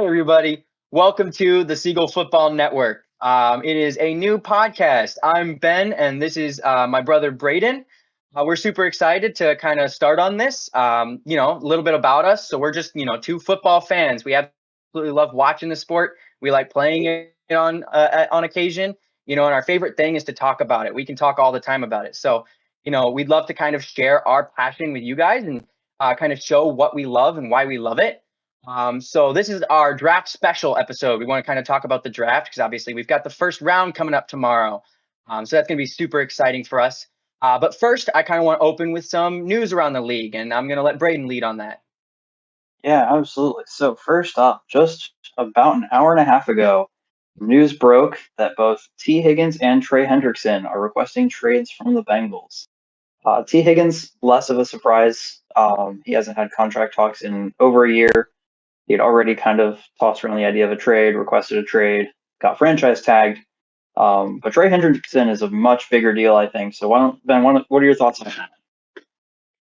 Hey, everybody. Welcome to the Seagull Football Network. It is a new podcast. I'm Ben, and this is my brother Braden. We're super excited to kind of start on this. A little bit about us. So we're just, two football fans. We absolutely love watching the sport. We like playing it on occasion. And our favorite thing is to talk about it. We can talk all the time about it. So, we'd love to kind of share our passion with you guys and kind of show what we love and why we love it. So this is our draft special episode. We want to kind of talk about the draft because obviously we've got the first round coming up tomorrow. So that's going to be super exciting for us. But first, I kind of want to open with some news around the league, and I'm going to let Braden lead on that. Yeah, absolutely. So first up, just about an hour and a half ago, news broke that both T. Higgins and Trey Hendrickson are requesting trades from the Bengals. T. Higgins, less of a surprise. He hasn't had contract talks in over a year. He had already kind of tossed around the idea of a trade, requested a trade, got franchise tagged. But Trey Hendrickson is a much bigger deal, I think. So Ben, what are your thoughts on that?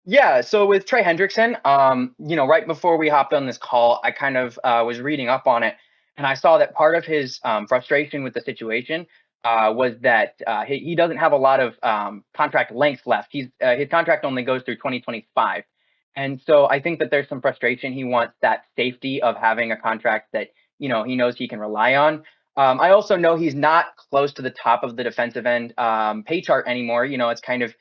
Yeah, so with Trey Hendrickson, right before we hopped on this call, I kind of was reading up on it, and I saw that part of his frustration with the situation was that he doesn't have a lot of contract length left. His contract only goes through 2025, and so I think that there's some frustration. He wants that safety of having a contract that he knows he can rely on. I also know he's not close to the top of the defensive end pay chart anymore. It's kind of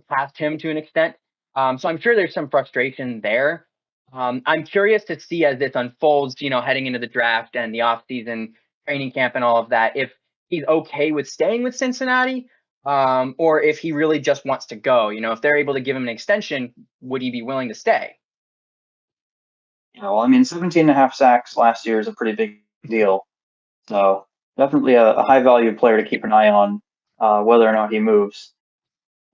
past him to an extent. So I'm sure there's some frustration there. I'm curious to see as this unfolds, heading into the draft and the offseason training camp and all of that, if he's okay with staying with Cincinnati, or if he really just wants to go. If they're able to give him an extension, would he be willing to stay? Yeah, well, I mean, 17 and a half sacks last year is a pretty big deal. So definitely a high value player to keep an eye on, whether or not he moves.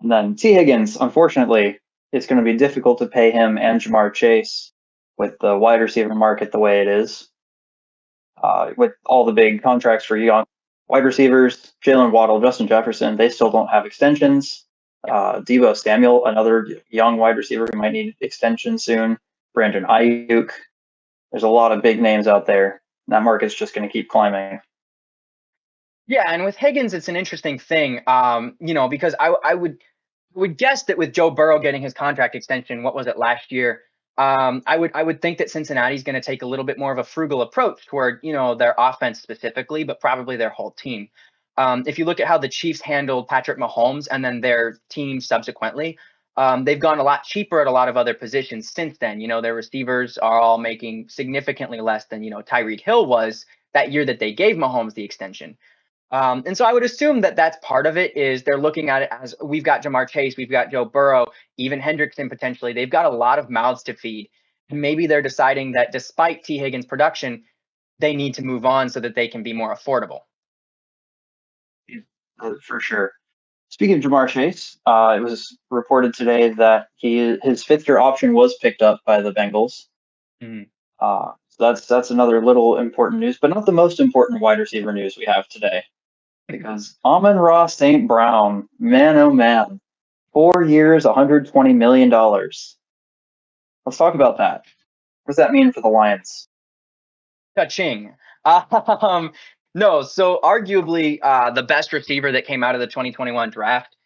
And then T. Higgins, unfortunately, it's going to be difficult to pay him and Jamar Chase with the wide receiver market the way it is. With all the big contracts for young wide receivers, Jalen Waddle, Justin Jefferson, they still don't have extensions. Deebo Samuel, another young wide receiver who might need extension soon. Brandon Ayuk. There's a lot of big names out there. That market's just going to keep climbing. Yeah, and with Higgins, it's an interesting thing, because I would guess that with Joe Burrow getting his contract extension, what was it last year? I would think that Cincinnati's going to take a little bit more of a frugal approach toward their offense specifically, but probably their whole team. If you look at how the Chiefs handled Patrick Mahomes and then their team subsequently, they've gone a lot cheaper at a lot of other positions since then. Their receivers are all making significantly less than Tyreek Hill was that year that they gave Mahomes the extension. And so I would assume that that's part of it is they're looking at it as we've got Jamar Chase, we've got Joe Burrow, even Hendrickson potentially. They've got a lot of mouths to feed. And maybe they're deciding that despite T. Higgins' production, they need to move on so that they can be more affordable. For sure. Speaking of Jamar Chase, it was reported today that his fifth-year option was picked up by the Bengals. Mhm. So that's another little important news, but not the most important wide receiver news we have today. Because Amon-Ra St. Brown, man oh man, 4 years, $120 million. Let's talk about that. What does that mean for the Lions? Ka-ching. No, so arguably the best receiver that came out of the 2021 draft.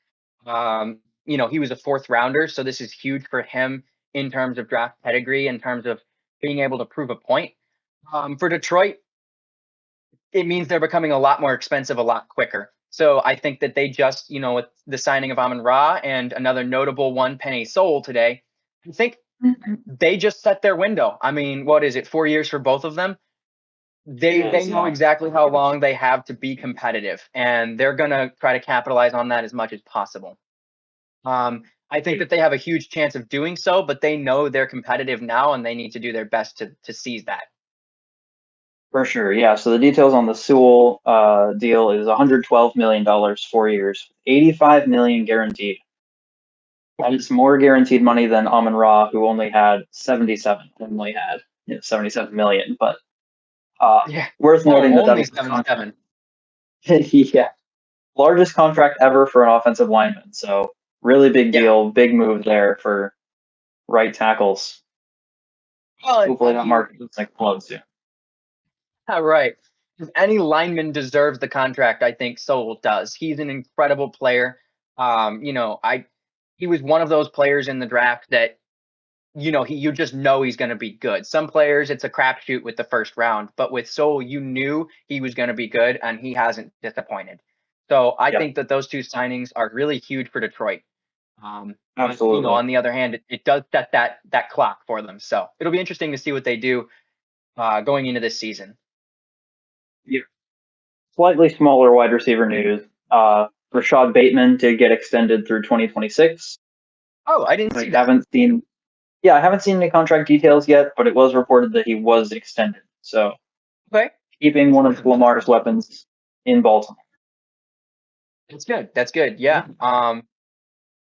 He was a fourth rounder, so this is huge for him in terms of draft pedigree, in terms of being able to prove a point. For Detroit, it means they're becoming a lot more expensive a lot quicker. So I think that they just, with the signing of Amon Ra and another notable one, Penny Sewell today, I think they just set their window. I mean, what is it, 4 years for both of them? They know exactly how long they have to be competitive, and they're gonna try to capitalize on that as much as possible. I think that they have a huge chance of doing so, but they know they're competitive now, and they need to do their best to seize that. For sure, yeah. So the details on the Sewell deal is $112 million, 4 years, $85 million guaranteed. That is more guaranteed money than Amon Ra, who only had 77 million. But Yeah, worth noting that only was the contract. 77. Yeah, largest contract ever for an offensive lineman. So really big Yeah. deal, big move there for right tackles. Well, Hopefully that market looks like close soon. Right. If any lineman deserves the contract, I think Sowell does. He's an incredible player. I he was one of those players in the draft that you just know he's going to be good. Some players, it's a crapshoot with the first round, but with Sowell, you knew he was going to be good, and he hasn't disappointed. So I Yeah, think that those two signings are really huge for Detroit. But absolutely. on the other hand, it does set that clock for them. So it'll be interesting to see what they do going into this season. Yeah. Slightly smaller wide receiver news. Rashad Bateman did get extended through 2026. Oh, I didn't I see that. haven't seen, yeah, I haven't seen any contract details yet, but it was reported that he was extended. So Okay, keeping one of Lamar's weapons in Baltimore. that's good. That's good. Yeah.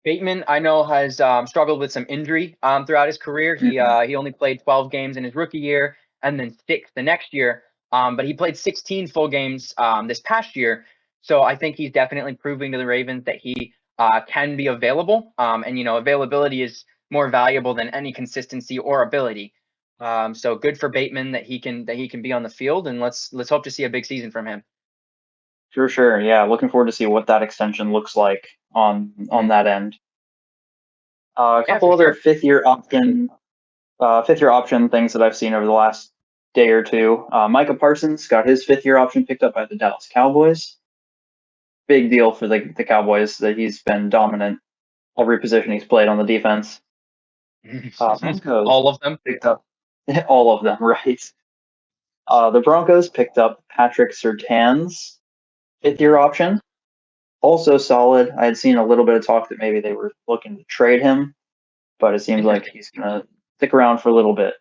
Bateman, I know, has struggled with some injury throughout his career. Mhm. He only played 12 games in his rookie year, and then six the next year. But he played 16 full games this past year. So I think he's definitely proving to the Ravens that he can be available. And availability is more valuable than any consistency or ability. So good for Bateman that he can be on the field, and let's hope to see a big season from him. For sure. Yeah, looking forward to see what that extension looks like on Mhm. that end. A Yeah, couple for other sure. fifth year option things that I've seen over the last day or two. Micah Parsons got his fifth year option picked up by the Dallas Cowboys. Big deal for the Cowboys that he's been dominant every position he's played on the defense. Broncos All of them. picked up all of them, right? The Broncos picked up Patrick Surtain's fifth year option. Also solid. I had seen a little bit of talk that maybe they were looking to trade him, but it seems like Interesting. he's gonna stick around for a little bit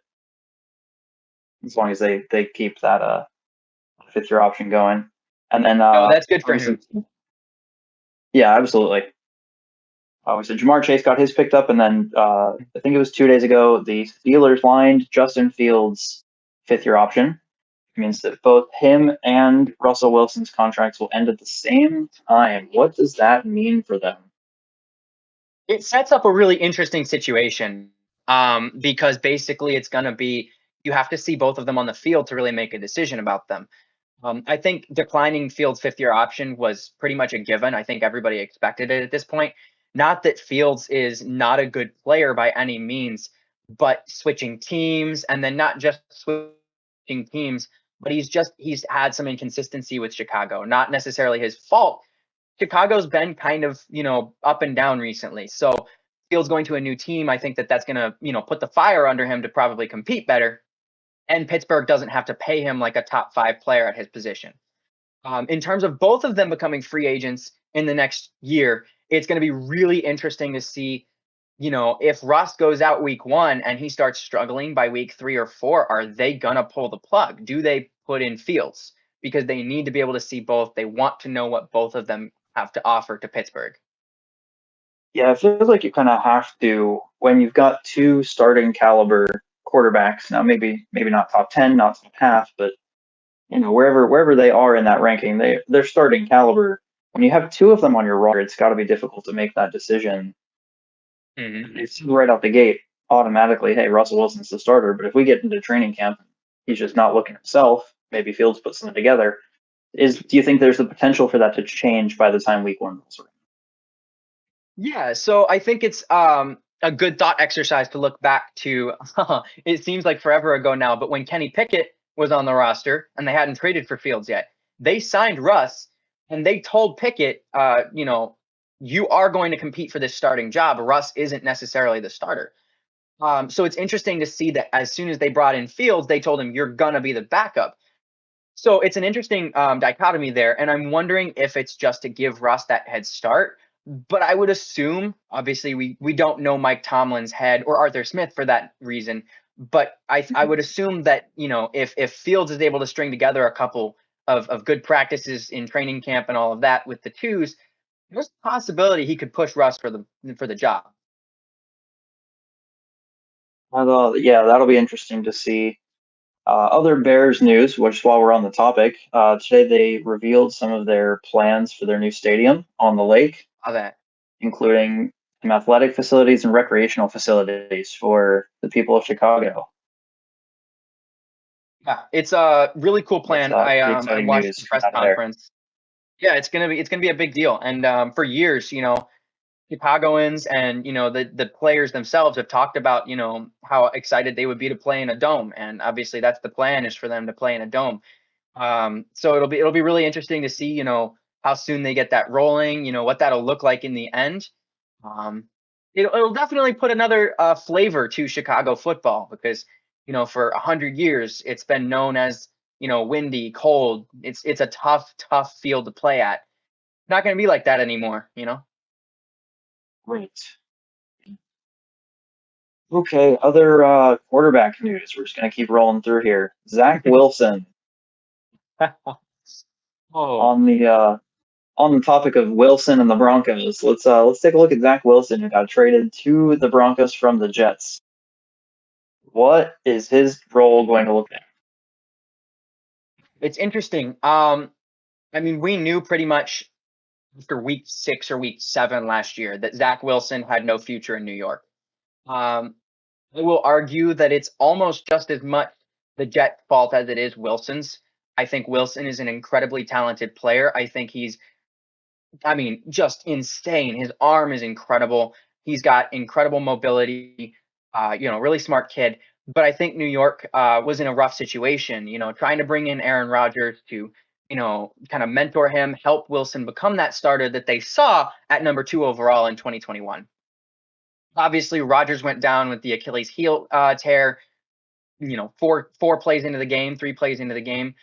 as long as they keep that fifth year option going. And then No, that's good for obviously, him. yeah, absolutely. Obviously, Jamar Chase got his picked up, and then I think it was 2 days ago the Steelers lined Justin Fields' fifth year option. It means that both him and Russell Wilson's contracts will end at the same time. What does that mean for them? It sets up a really interesting situation because basically it's going to be you have to see both of them on the field to really make a decision about them. I think declining Fields' fifth-year option was pretty much a given. I think everybody expected it at this point. Not that Fields is not a good player by any means, but switching teams and then not just switching teams, but he's had some inconsistency with Chicago. Not necessarily his fault. Chicago's been kind of, up and down recently. So Fields going to a new team, I think that's going to, put the fire under him to probably compete better. And Pittsburgh doesn't have to pay him like a top five player at his position. In terms of both of them becoming free agents in the next year, it's going to be really interesting to see, if Russ goes out week one and he starts struggling by week 3 or 4, are they going to pull the plug? Do they put in Fields? Because they need to be able to see both. They want to know what both of them have to offer to Pittsburgh. Yeah, it feels like you kind of have to when you've got two starting caliber quarterbacks. Now, maybe not top 10, not top half, but wherever they are in that ranking, they're starting caliber. When you have two of them on your roster, it's got to be difficult to make that decision. Hmm. It's right out the gate automatically. Hey, Russell Wilson's the starter, but if we get into training camp, he's just not looking himself. Maybe Fields puts something together. Do you think there's the potential for that to change by the time week one rolls around? Yeah, so I think it's a good thought exercise to look back to. It seems like forever ago now, but when Kenny Pickett was on the roster and they hadn't traded for Fields yet, they signed Russ and they told Pickett, you are going to compete for this starting job. Russ isn't necessarily the starter. So it's interesting to see that as soon as they brought in Fields, they told him, you're going to be the backup. So it's an interesting dichotomy there, and I'm wondering if it's just to give Russ that head start. But I would assume, obviously, we don't know Mike Tomlin's head or Arthur Smith for that reason. But I would assume that if Fields is able to string together a couple of good practices in training camp and all of that with the twos, there's a possibility he could push Russ for the job. Yeah, that'll be interesting to see. Other Bears news, which while we're on the topic, today they revealed some of their plans for their new stadium on the lake, All that. including some athletic facilities and recreational facilities for the people of Chicago. Yeah, it's a really cool That's plan. pretty I exciting watched news the from press out of there. conference. Yeah, it's gonna be a big deal. And for years, Chicagoans and the players themselves have talked about how excited they would be to play in a dome, and obviously that's the plan is for them to play in a dome. So it'll be really interesting to see how soon they get that rolling. What that'll look like in the end. Um, it'll definitely put another flavor to Chicago football because for 100 years it's been known as windy, cold. It's a tough field to play at. Not going to be like that anymore. Great. Okay, other quarterback news. We're just gonna keep rolling through here. Zach Wilson Oh, on the topic of Wilson and the Broncos. Let's take a look at Zach Wilson, who got traded to the Broncos from the Jets. What is his role going to look like? it's interesting. I mean, we knew pretty much after week 6 or week 7 last year that Zach Wilson had no future in New York. Um, I will argue that it's almost just as much the Jets' fault as it is Wilson's. I think Wilson is an incredibly talented player. I mean, just insane. His arm is incredible. He's got incredible mobility. Really smart kid. But I think New York was in a rough situation. Trying to bring in Aaron Rodgers to, kind of mentor him, help Wilson become that starter that they saw at number 2 overall in 2021. Obviously, Rodgers went down with the Achilles heel tear. Four plays into the game, 3 plays into the game.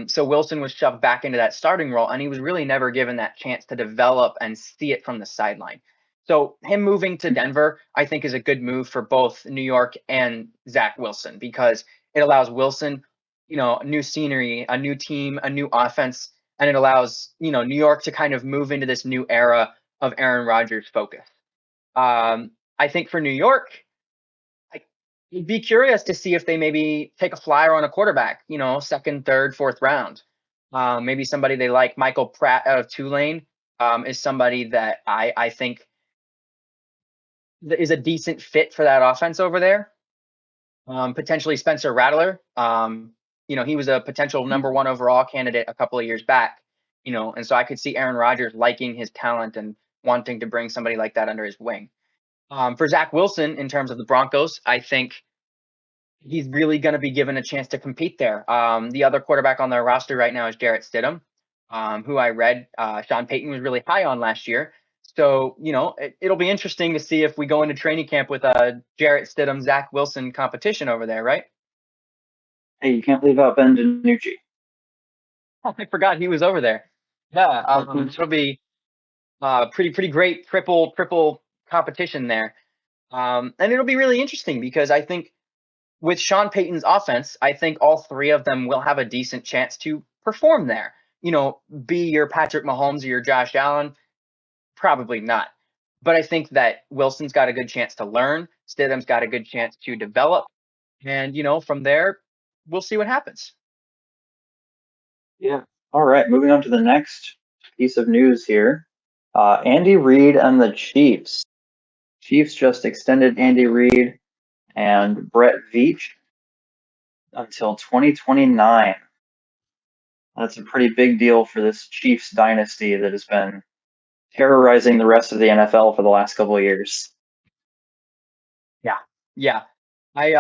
So Wilson was shoved back into that starting role, and he was really never given that chance to develop and see it from the sideline. So him moving to Denver, I think, is a good move for both New York and Zach Wilson because it allows Wilson, new scenery, a new team, a new offense, and it allows New York to kind of move into this new era of Aaron Rodgers' focus. I think for New York, I'd be curious to see if they maybe take a flyer on a quarterback, second, third, fourth round. Maybe somebody they like. Michael Pratt out of Tulane is somebody that I think is a decent fit for that offense over there. Potentially Spencer Rattler. He was a potential number 1 overall candidate a couple of years back. And so I could see Aaron Rodgers liking his talent and wanting to bring somebody like that under his wing. For Zach Wilson, in terms of the Broncos, I think he's really going to be given a chance to compete there. The other quarterback on their roster right now is Jarrett Stidham, who I read Sean Payton was really high on last year. So, it'll be interesting to see if we go into training camp with a Jarrett Stidham, Zach Wilson competition over there, right? Hey, you can't leave out Ben DiNucci. I forgot he was over there. Yeah, it'll be pretty great triple competition there. And it'll be really interesting because I think with Sean Payton's offense, I think all 3 of them will have a decent chance to perform there. Be your Patrick Mahomes or your Josh Allen? Probably not. But I think that Wilson's got a good chance to learn. Stidham's got a good chance to develop. And, from there, we'll see what happens. Yeah. All right, moving on to the next piece of news here. Andy Reid and the Chiefs. Chiefs just extended Andy Reid and Brett Veach until 2029. That's a pretty big deal for this Chiefs dynasty that has been terrorizing the rest of the NFL for the last couple of years. Yeah. Yeah. I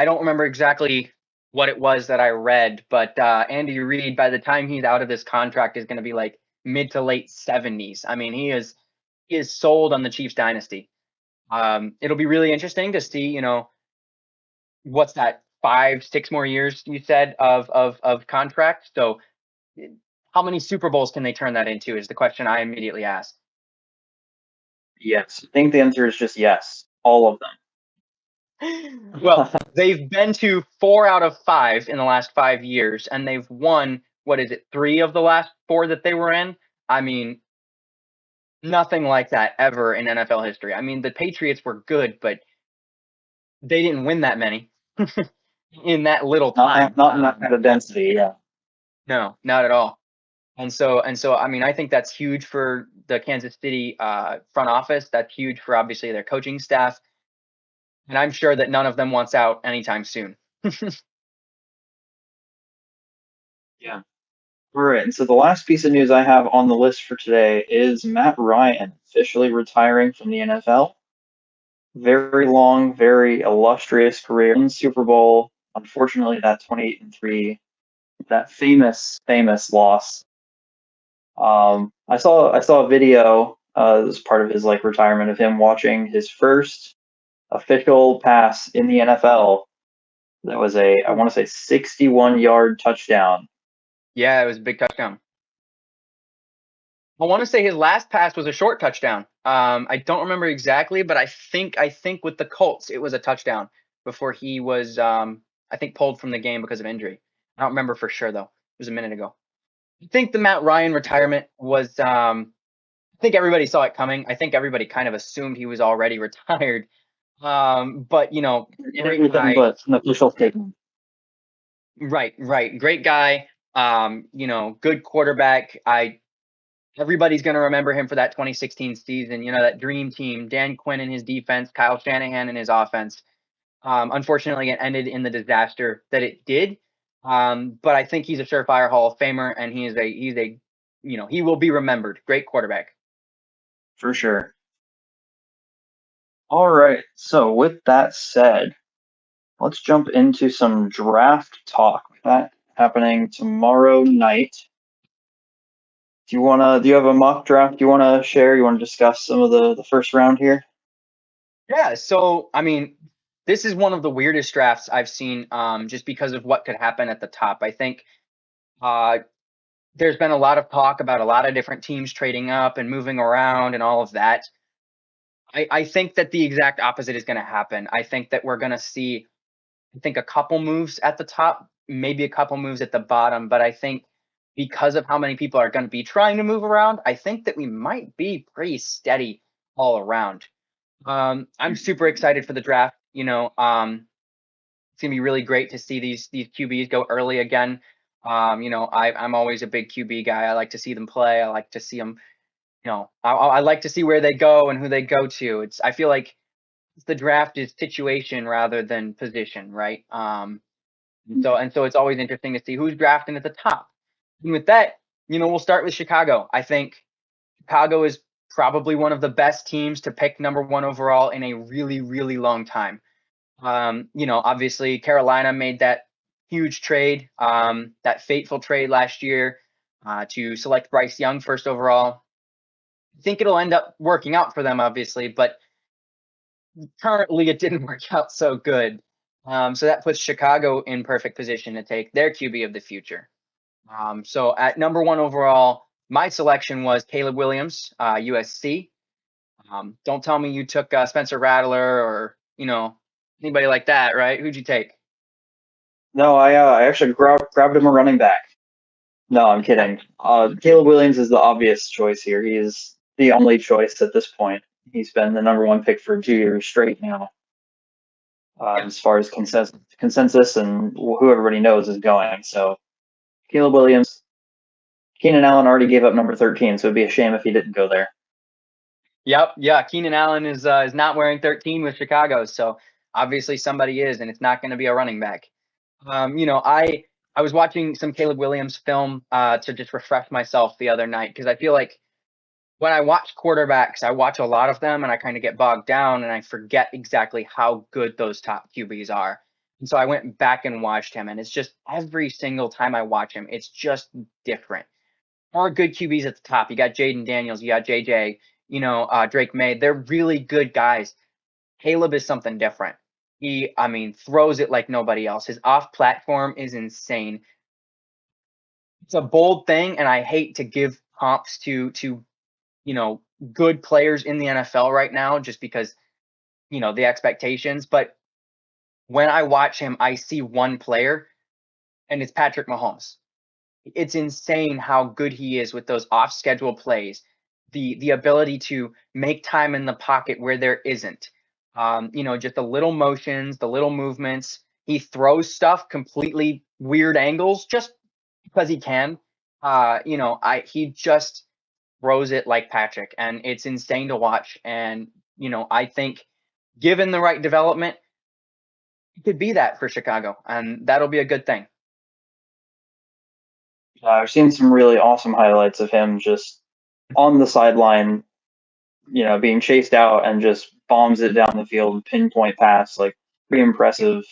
don't remember exactly what it was that I read, but Andy Reid, by the time he's out of this contract, is going to be like mid to late 70s. I mean, he is sold on the Chiefs dynasty. It'll be really interesting to see, what's that 5, 6 more years you said of contract. So how many Super Bowls can they turn that into is the question I immediately ask. Yes, I think the answer is just yes, all of Well, them. they've been to 4 out of 5 in the last 5 years, and they've won, what is it, 3 of the last 4 that they were in? I mean, nothing like that ever in NFL history. I mean, the Patriots were good, but they didn't win that many in that little time. Not in that kind of density. Yeah. No, not at all. And so, I mean, I think that's huge for the Kansas City front office. That's huge for obviously their coaching staff, and I'm sure that none of them wants out anytime soon. Yeah. All right. And so the last piece of news I have on the list for today is Matt Ryan officially retiring from the NFL. Very long, very illustrious career in the Super Bowl. Unfortunately, that 28-3, that famous loss. I saw a video as part of his like retirement of him watching his first official pass in the NFL. That was a, I want to say, 61-yard touchdown. Yeah, it was a big touchdown. I want to say his last pass was a short touchdown. I don't remember exactly, but I think with the Colts it was a touchdown before he was I think pulled from the game because of injury. I don't remember for sure though. It was a minute ago. I think the Matt Ryan retirement was I think everybody saw it coming. I think everybody kind of assumed he was already retired. But In great everything guy. but an official statement. Right, right. Great guy. Good quarterback. I Everybody's going to remember him for that 2016 season. That dream team, Dan Quinn and his defense, Kyle Shanahan and his offense. Unfortunately, it ended in the disaster that it did. But I think he's a surefire Hall of Famer, and he will be remembered. Great quarterback. For sure. All right. So with that said, let's jump into some draft talk. That happening tomorrow night. Do you have a mock draft you wanna share? You wanna discuss some of the first round here? Yeah. So, I mean, this is one of the weirdest drafts I've seen, just because of what could happen at the top. I think uh, there's been a lot of talk about a lot of different teams trading up and moving around and all of that. I think that the exact opposite is going to happen. I think that we're going to see, I think, a couple moves at the top, maybe a couple moves at the bottom. But I think because of how many people are going to be trying to move around, I think that we might be pretty steady all around. I'm super excited for the draft. It's gonna be really great to see these QBs go early again. I'm always a big QB guy. I like to see them play. I like to see them. I like to see where they go and who they go to. I feel like the draft is situation rather than position, right? And so it's always interesting to see who's drafting at the top. And with that, we'll start with Chicago. I think Chicago is probably one of the best teams to pick number one overall in a really, really long time. Obviously Carolina made that huge trade, that fateful trade last year to select Bryce Young first overall. I think it'll end up working out for them, obviously, but currently it didn't work out so good. So that puts Chicago in perfect position to take their QB of the future. So at number one overall, my selection was Caleb Williams, USC. Don't tell me you took Spencer Rattler or anybody like that, right? Who'd you take? No, I actually grabbed him a running back. No, I'm kidding. Caleb Williams is the obvious choice here. He is the only choice at this point. He's been the number one pick for 2 years straight now, Yeah. as far as consensus and who everybody knows is going. So Caleb Williams, Keenan Allen already gave up number 13, so it'd be a shame if he didn't go there. Yep. Yeah. Keenan Allen is not wearing 13 with Chicago, so obviously somebody is, and it's not going to be a running back. I was watching some Caleb Williams film to just refresh myself the other night because I feel like when I watch quarterbacks, I watch a lot of them and I kind of get bogged down and I forget exactly how good those top QBs are. And so I went back and watched him, and it's just every single time I watch him, it's just different. There are good QBs at the top. You got Jaden Daniels, you got JJ, Drake May. They're really good guys. Caleb is something different. I mean, throws it like nobody else. His off platform is insane. It's a bold thing, and I hate to give comps to you know good players in the NFL right now just because the expectations. But when I watch him, I see one player, and it's Patrick Mahomes. It's insane how good he is with those off schedule plays, the ability to make time in the pocket where there isn't. Just the little motions, the little movements. He throws stuff completely weird angles just because he can. He just throws it like Patrick, and it's insane to watch. And I think given the right development, it could be that for Chicago, and that'll be a good thing. I've seen some really awesome highlights of him just on the sideline, being chased out and just bombs it down the field, pinpoint pass, like pretty impressive.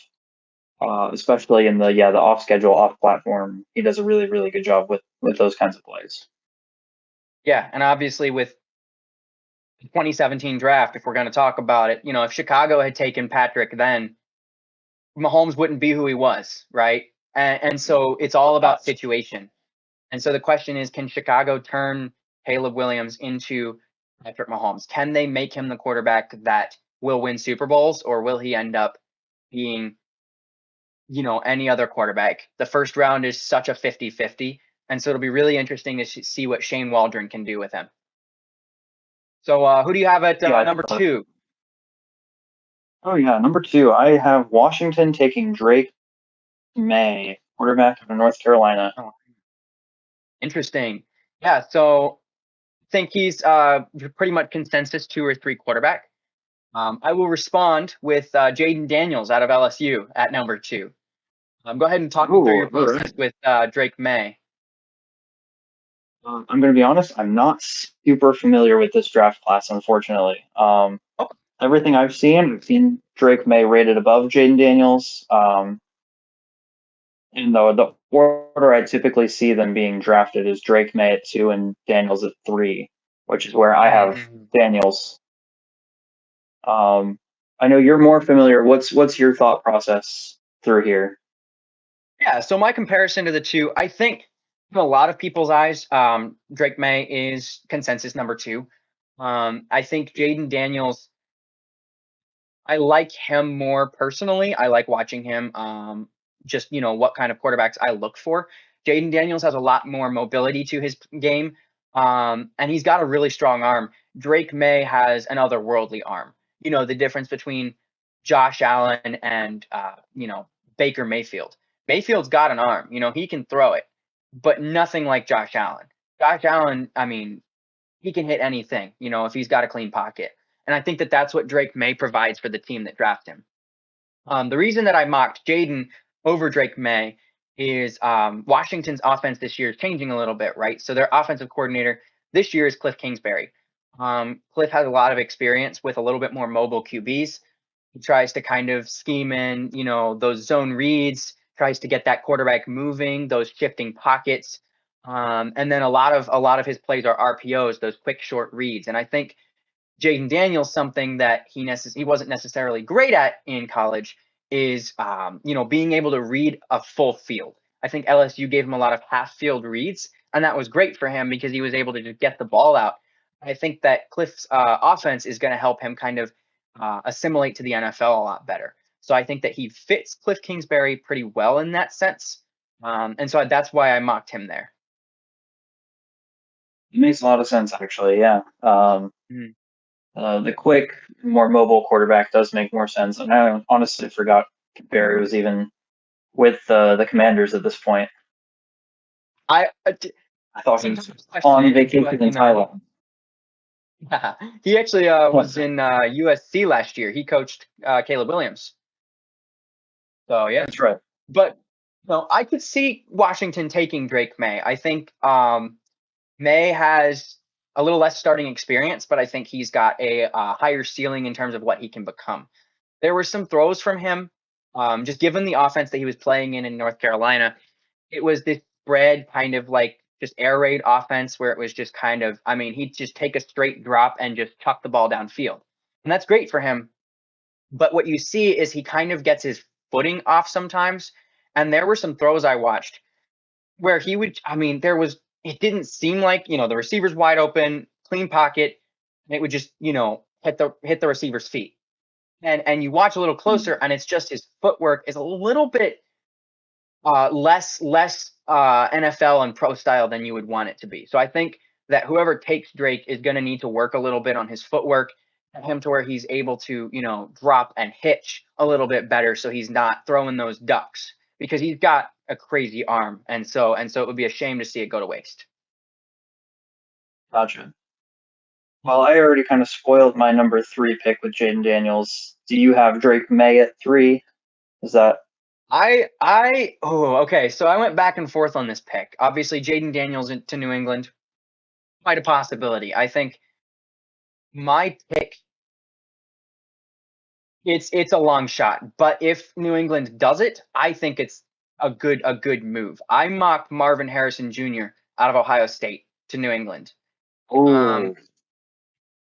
Especially in the off schedule, off platform, he does a really really good job with those kinds of plays. Yeah, and obviously with the 2017 draft, if we're going to talk about it, if Chicago had taken Patrick then, Mahomes wouldn't be who he was, right? And so it's all about situation. And so the question is, can Chicago turn Caleb Williams into Patrick Mahomes? Can they make him the quarterback that will win Super Bowls, or will he end up being, any other quarterback? The first round is such a 50-50. And so it'll be really interesting to see what Shane Waldron can do with him. So who do you have at Yeah. number two? Oh yeah, number two, I have Washington taking Drake May, quarterback out of North Carolina. Oh, interesting. Yeah, so I think he's pretty much consensus 2 or 3 quarterback. I will respond with Jaden Daniels out of LSU at number two. Go ahead and talk me through Oh, your all right. process with Drake May. I'm going to be honest, I'm not super familiar with this draft class, unfortunately. Oh, Everything I've seen Drake May rated above Jaden Daniels. And the order I typically see them being drafted is Drake May at 2 and Daniels at 3, which is where I have mm-hmm. Daniels. I know you're more familiar. What's your thought process through here? Yeah. So my comparison to the two, I think, in a lot of people's eyes, Drake May is consensus number two. I think Jaden Daniels, I like him more personally. I like watching him. Just what kind of quarterbacks I look for. Jaden Daniels has a lot more mobility to his game, and he's got a really strong arm. Drake May has an otherworldly arm. The difference between Josh Allen and Baker Mayfield. Mayfield's got an arm. He can throw it, but nothing like Josh Allen. Josh Allen, I mean, he can hit anything. If he's got a clean pocket. And I think that that's what Drake May provides for the team that drafted him. The reason that I mocked Jaden over Drake May is Washington's offense this year is changing a little bit, right? So their offensive coordinator this year is Cliff Kingsbury. Cliff has a lot of experience with a little bit more mobile QBs. He tries to kind of scheme in, those zone reads, tries to get that quarterback moving, those shifting pockets. And then a lot of his plays are RPOs, those quick short reads. And I think Jaden Daniels, something that he wasn't necessarily great at in college, is being able to read a full field. I think LSU gave him a lot of half field reads, and that was great for him because he was able to just get the ball out. I think that Cliff's offense is going to help him kind of assimilate to the NFL a lot better. So I think that he fits Cliff Kingsbury pretty well in that sense, and so that's why I mocked him there. It makes a lot of sense, actually. Yeah. Mhm. The quick, more mobile quarterback does make more sense. And I honestly forgot Barry was even with the Commanders at this point. I I thought he was sometimes question on it, vacation but in Thailand. yeah, he actually was in USC last year. He coached Caleb Williams. So yeah, That's right. but I could see Washington taking Drake May. I think May has a little less starting experience, but I think he's got a higher ceiling in terms of what he can become. There were some throws from him, just given the offense that he was playing in North Carolina. It was this spread kind of like just air raid offense where it was just kind of, I mean, he'd just take a straight drop and just chuck the ball downfield. And that's great for him. But what you see is he kind of gets his footing off sometimes. And there were some throws I watched where he would, I mean, it didn't seem like, the receiver's wide open, clean pocket, and it would just, hit the receiver's feet. And you watch a little closer and it's just his footwork is a little bit less NFL and pro style than you would want it to be. So I think that whoever takes Drake is going to need to work a little bit on his footwork, get him to where he's able to drop and hitch a little bit better, so he's not throwing those ducks because he's got a crazy arm, and so it would be a shame to see it go to waste. Gotcha. Well, I already kind of spoiled my number 3 pick with Jaden Daniels. Do you have Drake May at 3? Is that Okay. So I went back and forth on this pick. Obviously, Jaden Daniels to New England, quite a possibility. I think my pick, it's a long shot, but if New England does it, I think it's a good move. I mocked Marvin Harrison Jr. out of Ohio State to New England. Um,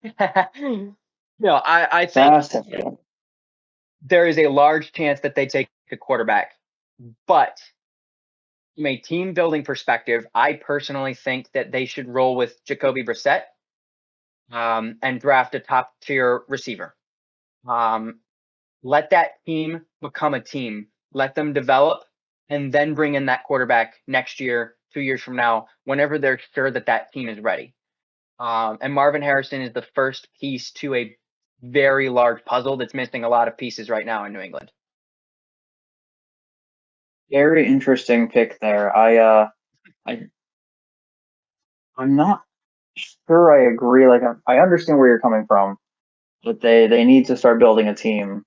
Oh, no, I think fascinating. there is a large chance that they take a quarterback, but from a team building perspective, I personally think that they should roll with Jacoby Brissett, and draft a top tier receiver. Um, let that team become a team. Let them develop, and then bring in that quarterback next year, 2 years from now, whenever they're sure that that team is ready. And Marvin Harrison is the first piece to a very large puzzle that's missing a lot of pieces right now in New England. Very interesting pick there. I I'm not sure I agree. Like I understand where you're coming from, but they need to start building a team.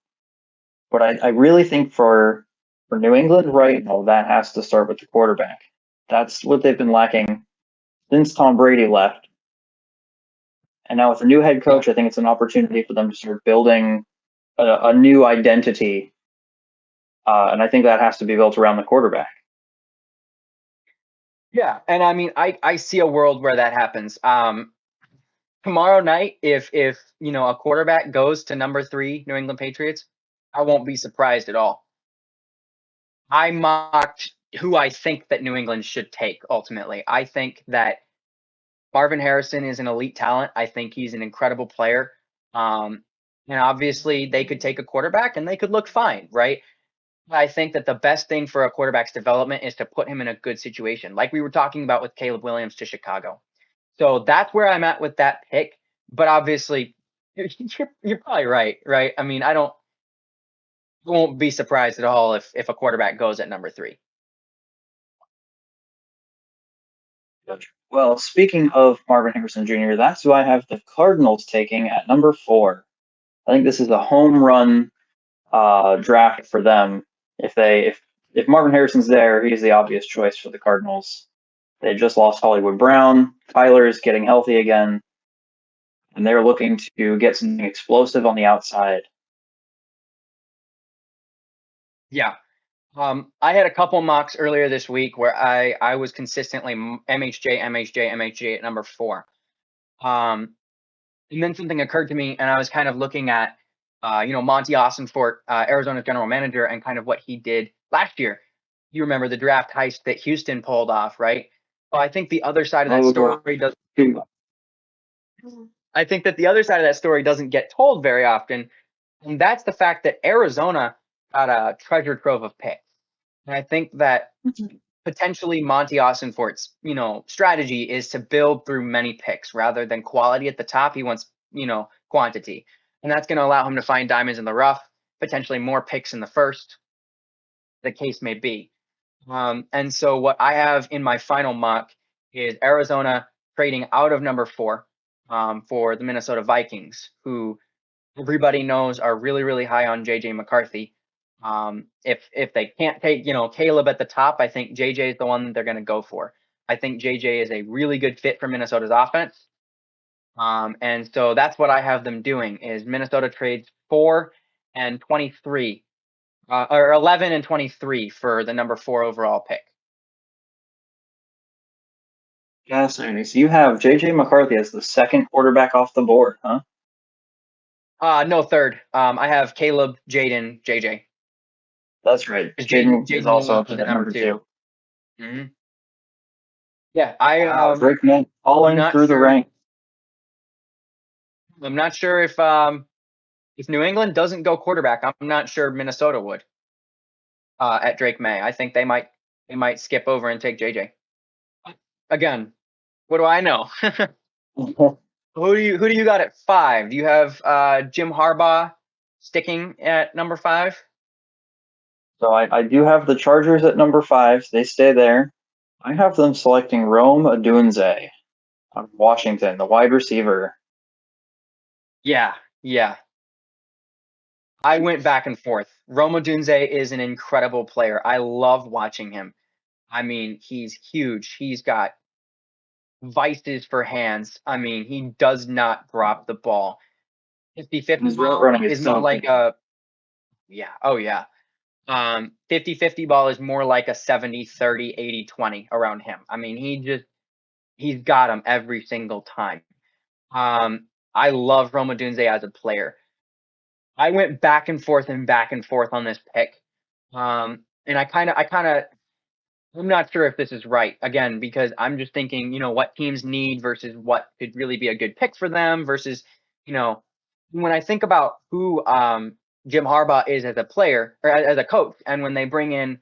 But I really think for New England right now, that has to start with the quarterback. That's what they've been lacking since Tom Brady left. And now with a new head Yeah. coach, I think it's an opportunity for them to start building a new identity. And I think that has to be built around the quarterback. Yeah, and I mean, I see a world where that happens. Tomorrow night, if a quarterback goes to number 3 New England Patriots, I won't be surprised at all. I mocked who I think that New England should take ultimately. I think that Marvin Harrison is an elite talent. I think he's an incredible player. Um, and obviously, they could take a quarterback and they could look fine, right? I think that the best thing for a quarterback's development is to put him in a good situation, like we were talking about with Caleb Williams to Chicago. So that's where I'm at with that pick. But obviously, you're probably right, right? I mean, I don't won't be surprised at all if a quarterback goes at number 3. Well, speaking of Marvin Harrison Jr., that's who I have the Cardinals taking at number 4. I think this is a home run draft for them. If Marvin Harrison's there, he's the obvious choice for the Cardinals. They just lost Hollywood Brown. Kyler's getting healthy again, and they're looking to get something explosive on the outside. Yeah. I had a couple mocks earlier this week where I was consistently MHJ, MHJ, MHJ at number 4. Um, and then something occurred to me, and I was kind of looking at, Monty Ossenfort, Arizona's general manager, and kind of what he did last year. You remember the draft heist that Houston pulled off, right? Well, I think the other side of that Oh, God. story does. I think that the other side of that story doesn't get told very often, and that's the fact that Arizona got a treasure trove of picks. And I think that potentially Monty Ossenfort's, strategy is to build through many picks rather than quality at the top. He wants, quantity. And that's going to allow him to find diamonds in the rough, potentially more picks in the first, the case may be. And so what I have in my final mock is Arizona trading out of number 4, for the Minnesota Vikings, who everybody knows are really, really high on JJ McCarthy. If they can't take, Caleb at the top, I think JJ is the one that they're going to go for. I think JJ is a really good fit for Minnesota's offense. And so that's what I have them doing is Minnesota trades 4 and 23, or 11 and 23 for the number 4 overall pick. Fascinating. So you have J.J. McCarthy as the second quarterback off the board, huh? No, third. I have Caleb, Jaden, JJ. That's right. Because Jaden is Jaden will also move up to at the number number 2. 2. Hmm. Yeah, I Wow, Drake May I'm falling not through the sure. ranks. I'm not sure if New England doesn't go quarterback, I'm not sure Minnesota would, at Drake May. I think they might skip over and take JJ. Again, what do I know? Who do you got at 5? Do you have Jim Harbaugh sticking at number 5? So I do have the Chargers at number 5. So they stay there. I have them selecting Rome Odunze on Washington, the wide receiver. Yeah, yeah. I went back and forth. Roma Dunze is an incredible player. I love watching him. I mean, he's huge. He's got vices for hands. I mean, he does not drop the ball. 50-50 His route ball running is is more so like good. a yeah, oh yeah. 50-50 ball is more like a 70-30, 80-20 around him. I mean, he's got him every single time. I love Roma Dunze as a player. I went back and forth on this pick. And I'm not sure if this is right again because I'm just thinking, what teams need versus what could really be a good pick for them versus, you know, when I think about who Jim Harbaugh is as a player or as a coach, and when they bring in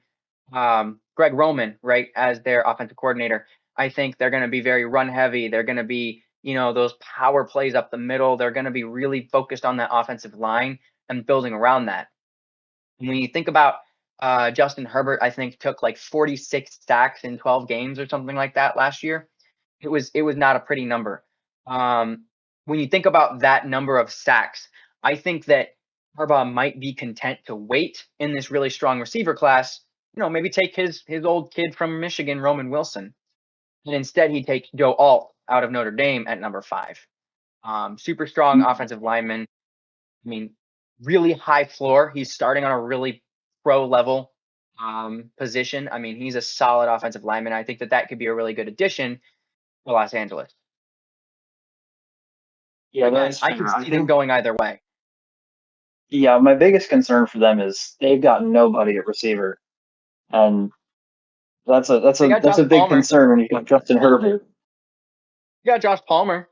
Greg Roman, right, as their offensive coordinator, I think they're going to be very run heavy. They're going to be, those power plays up the middle. They're going to be really focused on that offensive line and building around that. And when you think about Justin Herbert, I think took like 46 sacks in 12 games or something like that last year. It was not a pretty number. When you think about that number of sacks, I think that Harbaugh might be content to wait in this really strong receiver class. Maybe take his old kid from Michigan, Roman Wilson, and instead he takes Joe Alt out of Notre Dame at number 5. Super strong offensive lineman. I mean, really high floor. He's starting on a really pro level position. I mean, he's a solid offensive lineman. I think that could be a really good addition for Los Angeles. Yeah, Again, that's I fair. could I see them think, going either way. yeah, my biggest concern for them is they've got nobody at receiver, and They got that's Josh a big Palmer. concern when you got Justin Herbert. You got Josh Palmer,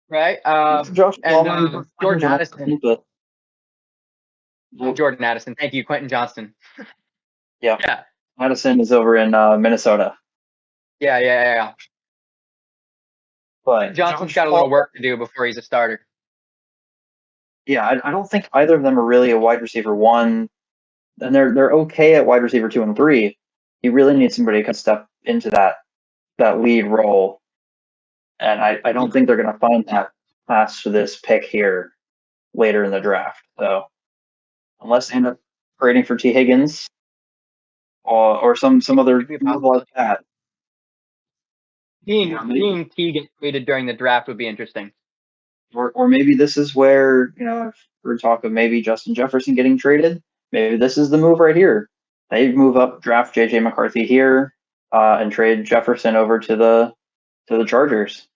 right? Josh And Palmer, you got Quentin Jordan Johnson, Addison. but Not Jordan Addison. Thank you, Quentin Johnston. yeah, Yeah, Madison is over in Minnesota. yeah. But Quentin Johnston's Josh got a little Palmer, work to do before he's a starter. yeah, I don't think either of them are really a wide receiver one, and they're okay at wide receiver 2 and 3. You really need somebody who can step into that lead role, and I don't think they're going to find that pass for this pick here later in the draft. So unless they end up trading for T Higgins or some other Could be a move like possibility. that, you Seeing know, maybe, seeing T get traded during the draft would be interesting. or maybe this is where if we're talking maybe Justin Jefferson getting traded, maybe this is the move right here. They move up, draft JJ McCarthy here, and trade Jefferson over to the Chargers.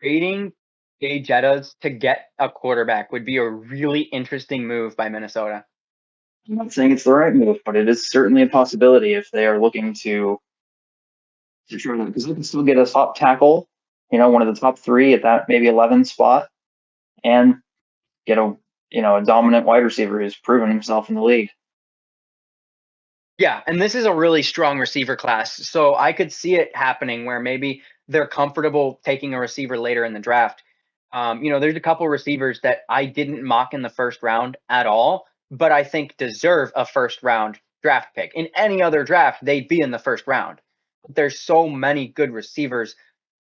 Trading Jay Jettas to get a quarterback would be a really interesting move by Minnesota. I'm not saying it's the right move, but it is certainly a possibility if they are looking to try to, because they can still get a top tackle, one of the top 3 at that maybe 11 spot, and get a dominant wide receiver who's proven himself in the league. Yeah, and this is a really strong receiver class. So I could see it happening where maybe they're comfortable taking a receiver later in the draft. There's a couple receivers that I didn't mock in the first round at all, but I think deserve a first round draft pick. In any other draft, they'd be in the first round. There's so many good receivers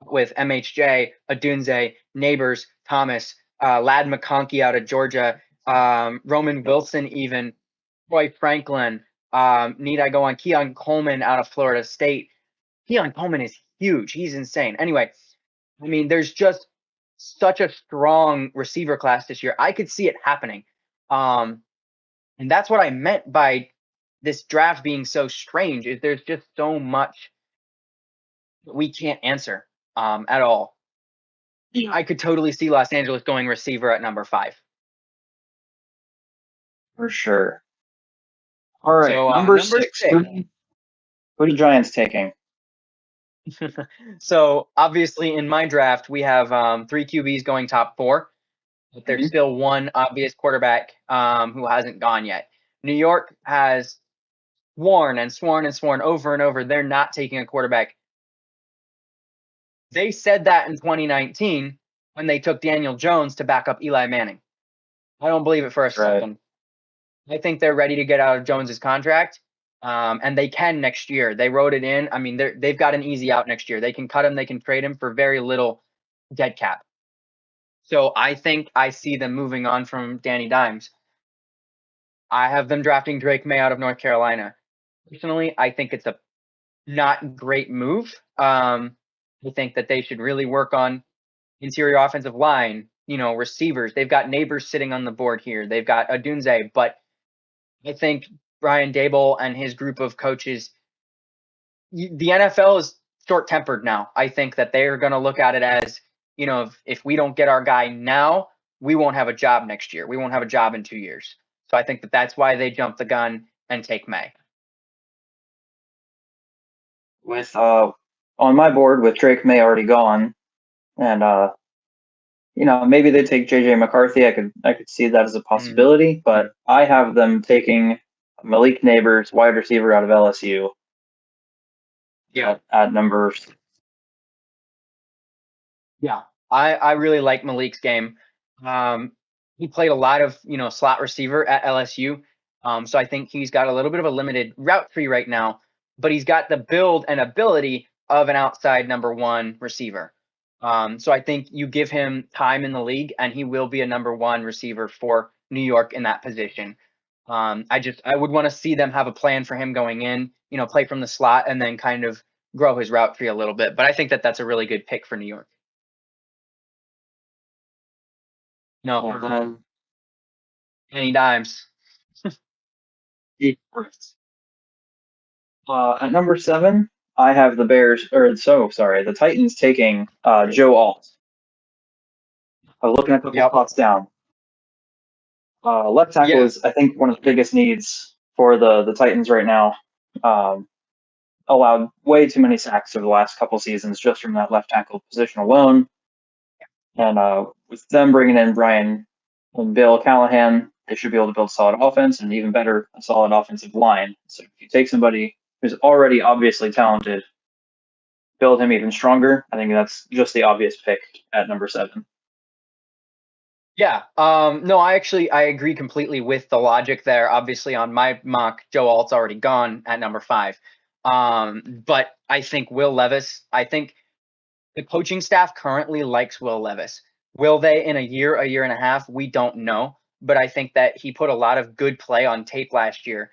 with MHJ, Adunze, Neighbors, Thomas, Lad McConkey out of Georgia, Roman Wilson, even Troy Franklin. Need I go on Keon Coleman out of Florida State? Keon Coleman is huge. He's insane. Anyway, I mean, there's just such a strong receiver class this year. I could see it happening. Um, and that's what I meant by this draft being so strange is there's just so much that we can't answer at all. I could totally see Los Angeles going receiver at number 5. For sure. All right, So number number 6. 6. Who are the Giants taking? So obviously in my draft we have 3 QBs going top 4. But there's Mhm. still one obvious quarterback who hasn't gone yet. New York has sworn and sworn and sworn over and over they're not taking a quarterback. They said that in 2019 when they took Daniel Jones to back up Eli Manning. I don't believe it for a Right. second. I think they're ready to get out of Jones's contract, and they can next year. They wrote it in. I mean, they've got an easy out next year. They can cut him. They can trade him for very little dead cap. So I think I see them moving on from Danny Dimes. I have them drafting Drake May out of North Carolina. Personally, I think it's a not great move. I think that they should really work on interior offensive line, receivers. They've got Neighbors sitting on the board here. They've got Adunze, but I think Brian Dable and his group of coaches, the NFL is short tempered now. I think that they're going to look at it as, if we don't get our guy now, we won't have a job next year. We won't have a job in 2 years. So I think that that's why they jump the gun and take May. With on my board with Drake May already gone, and maybe they take JJ McCarthy. I could see that as a possibility, but I have them taking Malik Neighbors, wide receiver out of LSU. Yeah. At number. Yeah, I really like Malik's game. He played a lot of slot receiver at LSU, so I think he's got a little bit of a limited route tree right now, but he's got the build and ability of an outside number one receiver. So I think you give him time in the league, and he will be a number one receiver for New York in that position. I would want to see them have a plan for him going in, play from the slot, and then kind of grow his route tree a little bit. But I think that that's a really good pick for New York. No, any dimes. At number 7, I have the Bears, the Titans taking Joe Alt. I was looking at a couple spots down. Left tackle is, I think, one of the biggest needs for the Titans right now. Allowed way too many sacks over the last couple seasons just from that left tackle position alone. And with them bringing in Brian and Bill Callahan, they should be able to build solid offense and even better, a solid offensive line. So if you take somebody who's already obviously talented, build him even stronger, I think that's just the obvious pick at number 7. Yeah. No, I agree completely with the logic there. Obviously, on my mock, Joe Alt's already gone at number 5. But I think I think the coaching staff currently likes Will Levis. Will they in a year and a half? We don't know. But I think that he put a lot of good play on tape last year.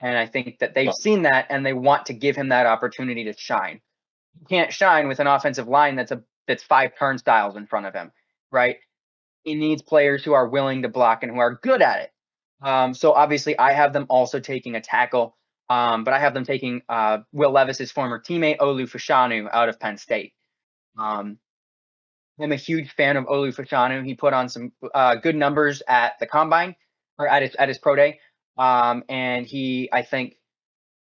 And I think that they've seen that and they want to give him that opportunity to shine. He can't shine with an offensive line that's 5 turnstiles in front of him, right? He needs players who are willing to block and who are good at it. So obviously, I have them also taking a tackle, but I have them taking Will Levis's former teammate Olu Fashanu out of Penn State. I'm a huge fan of Olu Fashanu. He put on some good numbers at the combine or at his pro day, and he, I think,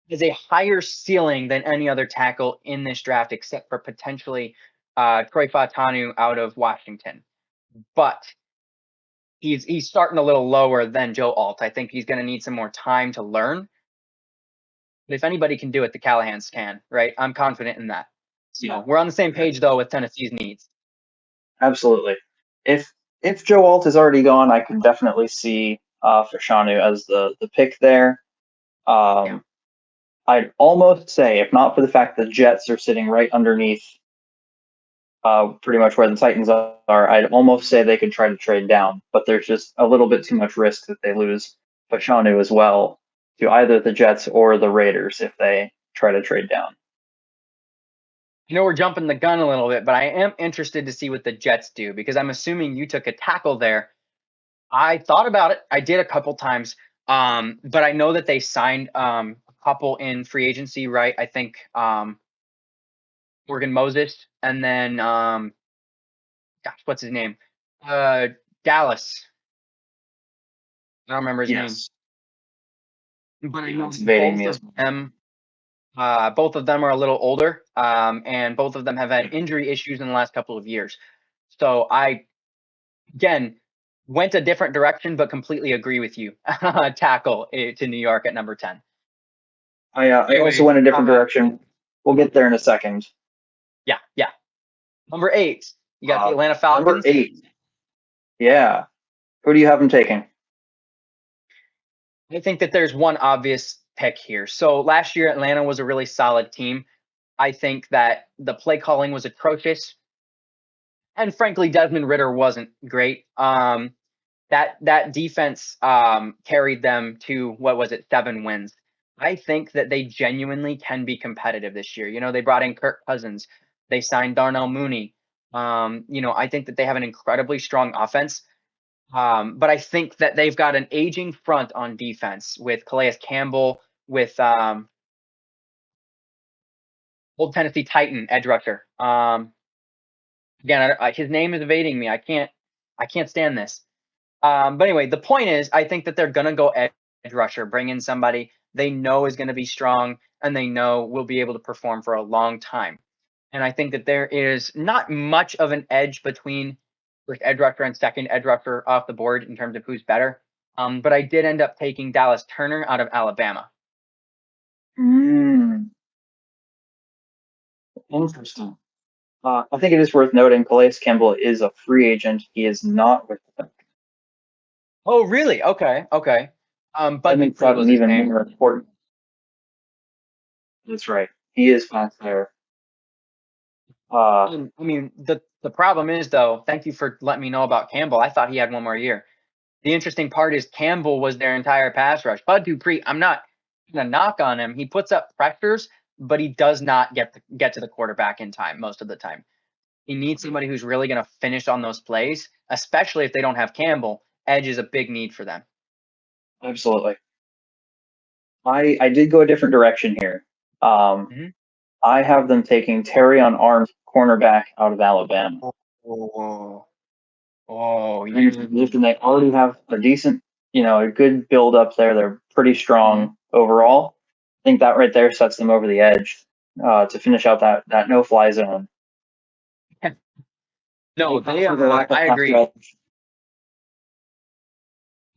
has a higher ceiling than any other tackle in this draft, except for potentially Troy Fautanu out of Washington. But he's starting a little lower than Joe Alt. I think he's going to need some more time to learn. But if anybody can do it, the Callahans can, right? I'm confident in that. So we're on the same page though with Tennessee's needs. Absolutely. If Joe Alt is already gone, I can definitely see Fashanu as the pick there. I'd almost say, if not for the fact that the Jets are sitting right underneath pretty much where the Titans are, I'd almost say they could try to trade down, but there's just a little bit too much risk that they lose Fashanu as well to either the Jets or the Raiders if they try to trade down. We're jumping the gun a little bit, but I am interested to see what the Jets do because I'm assuming you took a tackle there. I thought about it. I did a couple times, but I know that they signed a couple in free agency, right? I think Morgan Moses, and then gosh, what's his name? Dallas. I don't remember his name. But I know both of them are a little older, and both of them have had injury issues in the last couple of years. So I, again, went a different direction, but completely agree with you. Tackle to New York at number 10. I also went a different direction. We'll get there in a second. Yeah. Number 8, you got the Atlanta Falcons. Number 8. Yeah. Who do you have them taking? I think that there's one obvious pick here. So last year, Atlanta was a really solid team. I think that the play calling was atrocious. And frankly, Desmond Ridder wasn't great. that defense carried them to, what was it, 7 wins. I think that they genuinely can be competitive this year. They brought in Kirk Cousins, they signed Darnell Mooney. I think that they have an incredibly strong offense. But I think that they've got an aging front on defense with Calais Campbell, with old Tennessee Titan edge rusher. Again, his name is evading me. I can't stand this. But anyway, the point is, I think that they're gonna go edge rusher, bring in somebody they know is gonna be strong and they know will be able to perform for a long time. And I think that there is not much of an edge between first edge rusher and second edge rusher off the board in terms of who's better. But I did end up taking Dallas Turner out of Alabama. Mm, interesting. I think it is worth noting Calais Campbell is a free agent. He is not with them. Oh, really? Okay, okay. That Bud makes Dupree that was an his even name. more important. That's right. He is fast there. Uh, I mean, the problem is though. Thank you for letting me know about Campbell. I thought he had one more year. The interesting part is Campbell was their entire pass rush. Bud Dupree, I'm not gonna knock on him. He puts up pressures, but he does not get to the quarterback in time most of the time. He needs somebody who's really gonna finish on those plays, especially if they don't have Campbell. Edge is a big need for them. Absolutely. I did go a different direction here. Um, Mhm. I have them taking Terry on Arms, cornerback out of Alabama. Oh, oh, I think yeah. they already have a decent, a good build up there. They're pretty Mhm. strong overall. I think that right there sets them over the edge to finish out that no fly zone. No, Make up they for the are. lack of I pass agree. rush.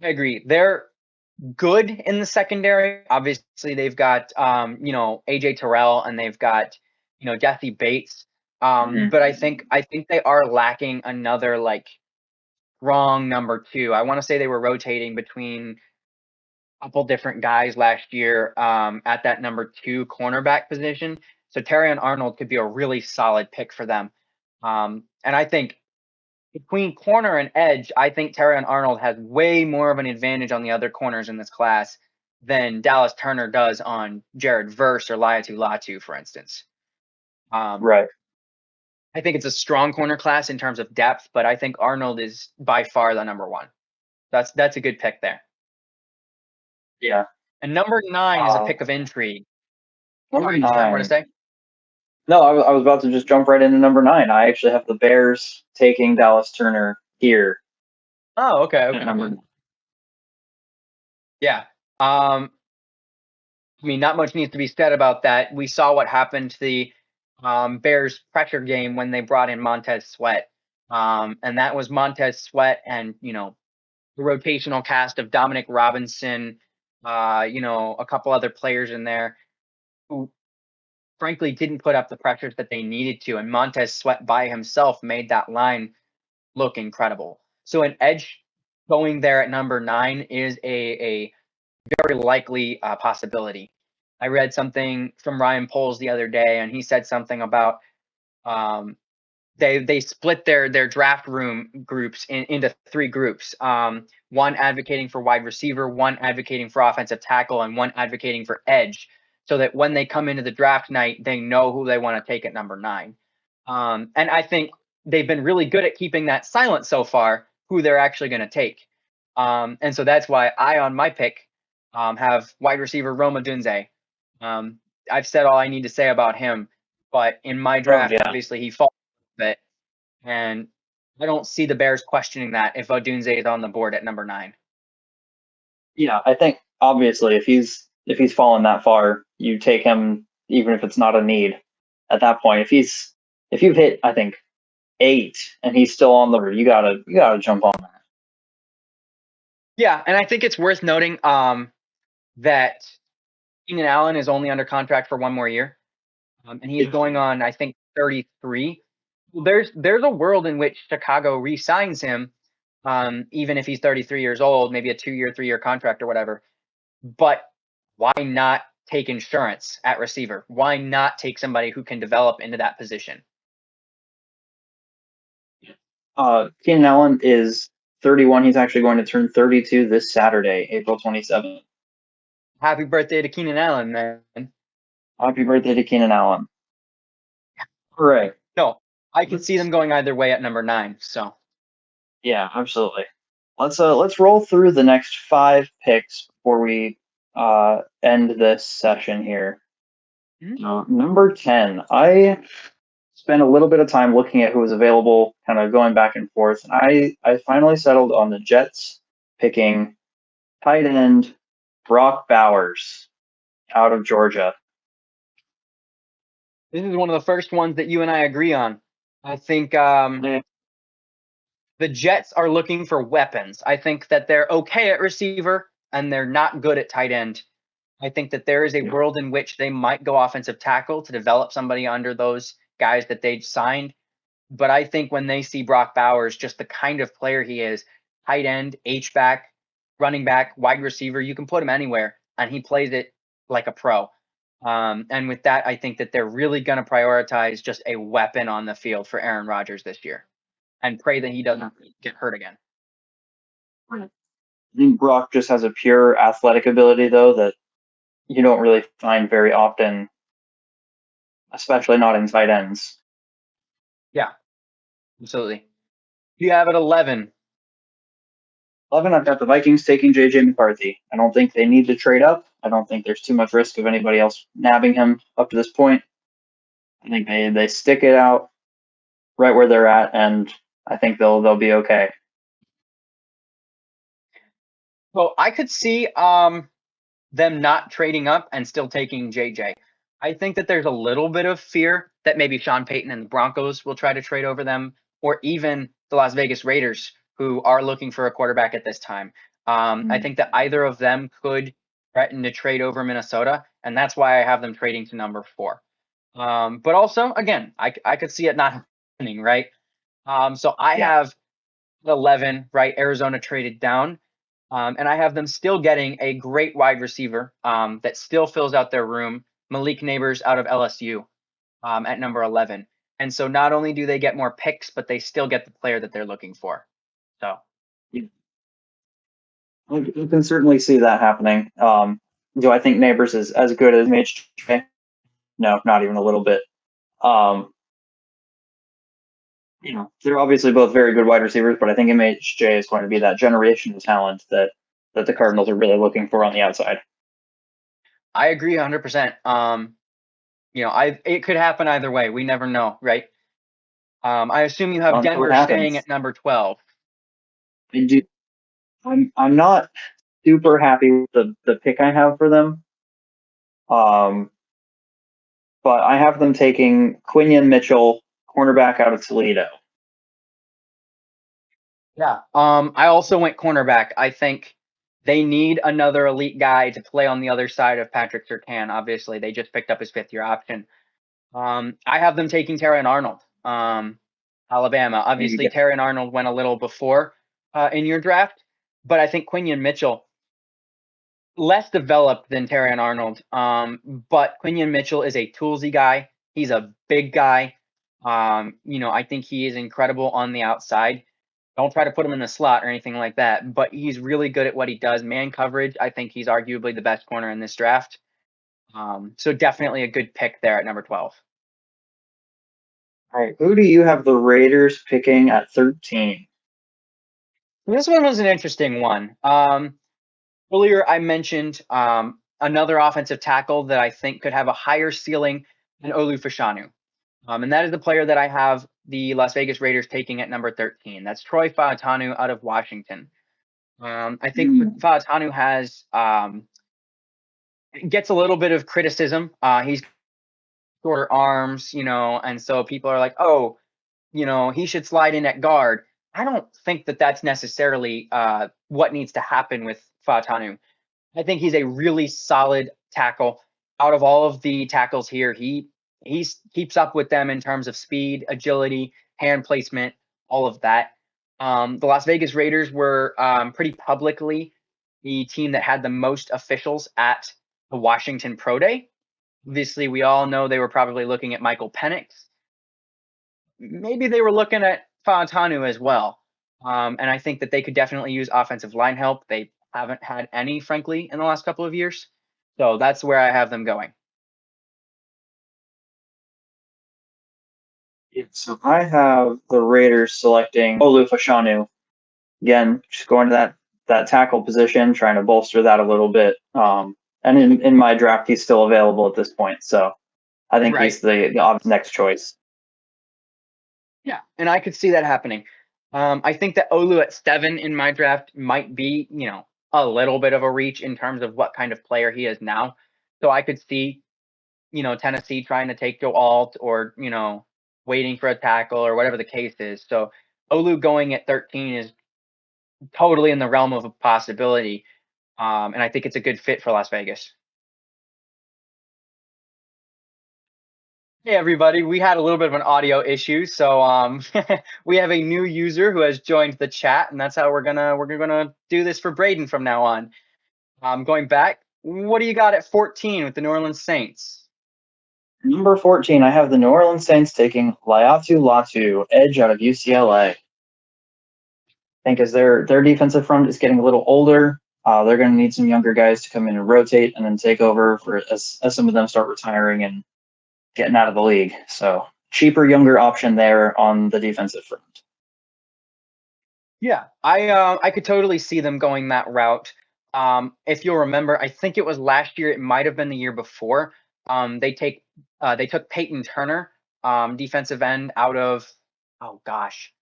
I agree. They're good in the secondary. Obviously, they've got AJ Terrell and they've got Jesse Bates. But I Mhm. think I think they are lacking another like strong number two. I want to say they were rotating between a couple different guys last year at that number two cornerback position. So Terrion Arnold could be a really solid pick for them. And I think between corner and edge, I think Terrion Arnold has way more of an advantage on the other corners in this class than Dallas Turner does on Jared Verse or Laiatu Latu, for instance. Um, Right. I think it's a strong corner class in terms of depth, but I think Arnold is by far the number one. That's a good pick there. Yeah. And number 9 is a Uh, pick of intrigue. Number Sorry, did you have more to nine. say? No, I was about to just jump right into number nine. I actually have the Bears taking Dallas Turner here Oh, okay, at okay. number nine. Yeah. I mean, not much needs to be said about that. We saw what happened to the Bears pressure game when they brought in Montez Sweat. And that was Montez Sweat and, the rotational cast of Dominic Robinson, a couple other players in there who frankly didn't put up the pressures that they needed to. And Montez Sweat by himself made that line look incredible. So an edge going there at number 9 is a very likely possibility. I read something from Ryan Poles the other day, and he said something about um, they split their draft room groups into 3 groups. One advocating for wide receiver, one advocating for offensive tackle, and one advocating for edge, so that when they come into the draft night, they know who they want to take at number 9. And I think they've been really good at keeping that silent so far, who they're actually going to take. And so that's why I, on my pick, have wide receiver Roma Dunze. Um, I've said all I need to say about him, but in my Oh draft, yeah. obviously he falls a bit, and I don't see the Bears questioning that if Odunze is on the board at number 9. Yeah, I think obviously if he's fallen that far, you take him even if it's not a need. At that point, if you've hit I think 8 and he's still on the you gotta jump on that. Yeah, and I think it's worth noting that Keenan Allen is only under contract for one more year, and he is Yeah. going on, I think, 33. Well, there's a world in which Chicago re-signs him, even if he's 33 years old, maybe a 2-year, 3-year contract or whatever. But why not take insurance at receiver? Why not take somebody who can develop into that position? Keenan Allen is 31. He's actually going to turn 32 this Saturday, April 27th. Happy birthday to Keenan Allen, man. Happy birthday to Keenan Allen. Hooray. No, I could see them going either way at number 9. So Yeah, absolutely. Let's roll through the next 5 picks before we end this session here. Number 10. I spent a little bit of time looking at who was available, kind of going back and forth. And I finally settled on the Jets picking tight end Brock Bowers out of Georgia. this is one of the first ones that you and I agree on. I think the Jets are looking for weapons. I think that they're okay at receiver and they're not good at tight end. I think that there is a world in which they might go offensive tackle to develop somebody under those guys that they've signed. But I think when they see Brock Bowers, just the kind of player he is, tight end, H back, running back, wide receiver, you can put him anywhere and he plays it like a pro. And with that, I think that they're really going to prioritize just a weapon on the field for Aaron Rodgers this year and pray that he doesn't get hurt again. I think Brock just has a pure athletic ability, though, that you don't really find very often, especially not in tight ends. Yeah, absolutely. You have at 11. 11, I've got the Vikings taking J.J. McCarthy. I don't think they need to trade up. I don't think there's too much risk of anybody else nabbing him up to this point. I think they stick it out right where they're at, and I think they'll be okay. Well, I could see them not trading up and still taking JJ. I think that there's a little bit of fear that maybe Sean Payton and the Broncos will try to trade over them, or even the Las Vegas Raiders, who are looking for a quarterback at this time. I think that either of them could threaten to trade over Minnesota, and that's why I have them trading to number 4. But also, again, I could see it not happening, right? So I have 11, right? Arizona traded down. And I have them still getting a great wide receiver that still fills out their room, Malik Neighbors out of LSU at number 11. And so not only do they get more picks, but they still get the player that they're looking for. So You can certainly see that happening. Do I think Neighbors is as good as MHJ? No, not even a little bit. They're obviously both very good wide receivers, but I think MHJ is going to be that generational talent that the Cardinals are really looking for on the outside. I agree 100%. It could happen either way. We never know, right? I assume you have Denver staying at number 12. I do. I'm not super happy with the pick I have for them. But I have them taking Quinion Mitchell, cornerback out of Toledo. Yeah. I also went cornerback. I think they need another elite guy to play on the other side of Patrick Surtain. Obviously, they just picked up his 5th-year option. I have them taking Terran Arnold, Alabama. Obviously, Terran Arnold went a little before in your draft, but I think Quinion Mitchell, less developed than Terran Arnold, but Quinion Mitchell is a toolsy guy. He's a big guy. I think he is incredible on the outside. Don't try to put him in the slot or anything like that, but he's really good at what he does. Man coverage, I think he's arguably the best corner in this draft. So definitely a good pick there at number 12. All right, who do you have the Raiders picking at 13? This one was an interesting one. Earlier, I mentioned another offensive tackle that I think could have a higher ceiling than Olu Fashanu. And that is the player that I have the Las Vegas Raiders taking at number 13. That's Troy Fautanu out of Washington. I think Fautanu gets a little bit of criticism. He's shorter arms, and so people are like, oh, he should slide in at guard. I don't think that that's necessarily what needs to happen with Fautanu. I think he's a really solid tackle. Out of all of the tackles here, he keeps up with them in terms of speed, agility, hand placement, all of that. The Las Vegas Raiders were pretty publicly the team that had the most officials at the Washington Pro Day. Obviously, we all know they were probably looking at Michael Penix. Maybe they were looking at Fautanu as well. And I think that they could definitely use offensive line help. They haven't had any, frankly, in the last couple of years. So that's where I have them going. So I have the Raiders selecting Olu Fashanu. Again, just going to that tackle position, trying to bolster that a little bit. And in my draft, he's still available at this point, so I think Right. he's the obvious next choice. Yeah. And I could see that happening. I think that Olu at 7 in my draft might be, a little bit of a reach in terms of what kind of player he is now. So I could see, Tennessee trying to take Joe Alt or, waiting for a tackle or whatever the case is. So Olu going at 13 is totally in the realm of a possibility. And I think it's a good fit for Las Vegas. Hey everybody, we had a little bit of an audio issue, so we have a new user who has joined the chat, and that's how we're gonna do this for Braden from now on. Going back, what do you got at 14 with the New Orleans Saints? Number 14, I have the New Orleans Saints taking Laiatu Latu, edge out of UCLA. I think as their defensive front is getting a little older, they're going to need some younger guys to come in and rotate and then take over for as some of them start retiring and getting out of the league. So cheaper, younger option there on the defensive front. Yeah, I could totally see them going that route. If you'll remember, I think it was last year, it might have been the year before. They took Peyton Turner, defensive end out of, oh gosh,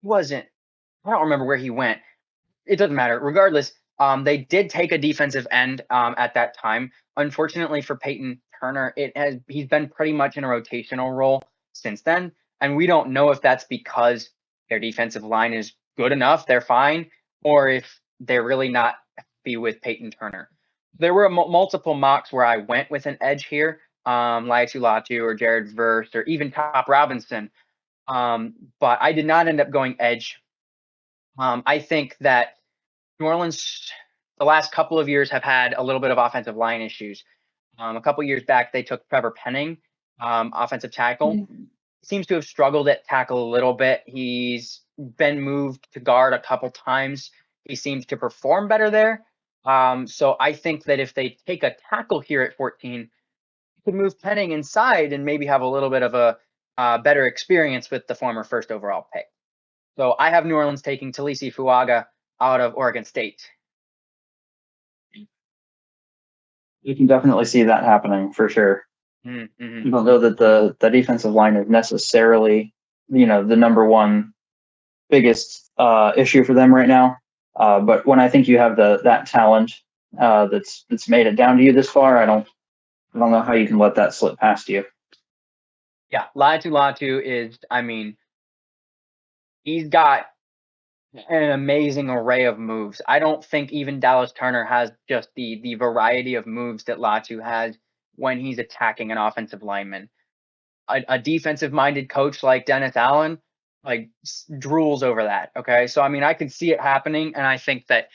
wasn't I don't remember where he went. It doesn't matter. Regardless, they did take a defensive end at that time. Unfortunately for Peyton Turner, he's been pretty much in a rotational role since then, and we don't know if that's because their defensive line is good enough, they're fine, or if they're really not happy with Peyton Turner. There were multiple mocks where I went with an edge here, Laiatu Latu or Jared Verse or even Top Robinson, but I did not end up going edge. I think that New Orleans, the last couple of years, have had a little bit of offensive line issues. A couple years back, they took Trevor Penning, offensive tackle. Seems to have struggled at tackle a little bit. He's been moved to guard a couple times. He seems to perform better there. So I think that if they take a tackle here at 14, you could move Penning inside and maybe have a little bit of a better experience with the former first overall pick. So I have New Orleans taking Talisi Fuaga out of Oregon State. You can definitely see that happening for sure. Mm-hmm. I don't know that the defensive line is necessarily, the number one biggest issue for them right now. But when I think you have that talent that's made it down to you this far, I don't know how you can let that slip past you. Yeah, Latu Latu is, I mean, he's got an amazing array of moves. I don't think even Dallas Turner has just the variety of moves that Latu has when he's attacking an offensive lineman. A defensive minded coach like Dennis Allen like drools over that. Okay, so I mean, I could see it happening, and I think that